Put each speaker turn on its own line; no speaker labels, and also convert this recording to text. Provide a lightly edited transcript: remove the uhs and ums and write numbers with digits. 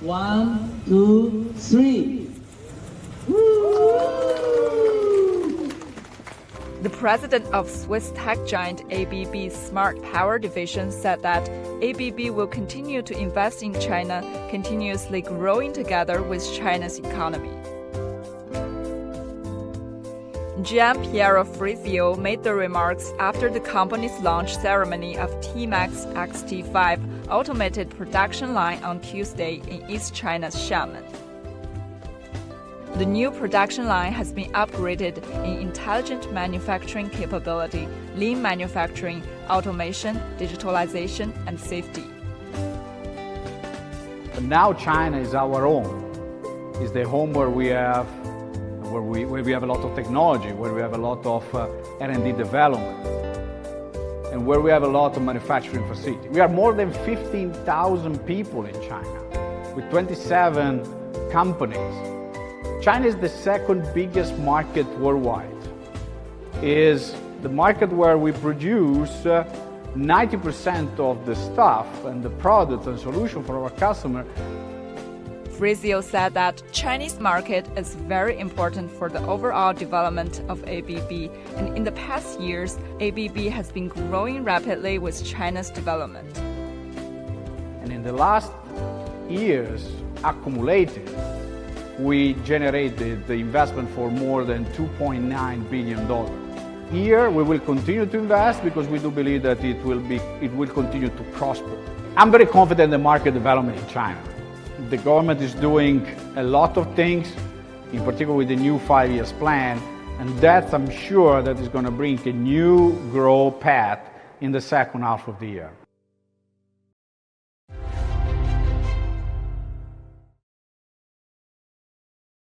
1, 2, 3.
The president of Swiss tech giant ABB's smart power division said that ABB will continue to invest in China, continuously growing together with China's economy. GM Piero Frisio made the remarks after the company's launch ceremony of T-Max XT5 automated production line on Tuesday in East China's Xiamen. The new production line has been upgraded in intelligent manufacturing capability, lean manufacturing, automation, digitalization, and safety.
But now China is our home. It's the home where we have a lot of technology, where we have a lot of R&D development, and where we have a lot of manufacturing facilities. We are more than 15,000 people in China, with 27 companies. China is the second biggest market worldwide. It is the market where we produce 90% of the stuff and the product and solution for our customer.
Frisio said that Chinese market is very important for the overall development of ABB, and in the past years, ABB has been growing rapidly with China's development.
And in the last years, accumulated, we generated the investment for more than $2.9 billion. Here, we will continue to invest because we do believe that it will continue to prosper. I'm very confident in the market development in China. The government is doing a lot of things, in particular with the new 5-year plan, and that I'm sure that is going to bring a new growth path in the second half of the year.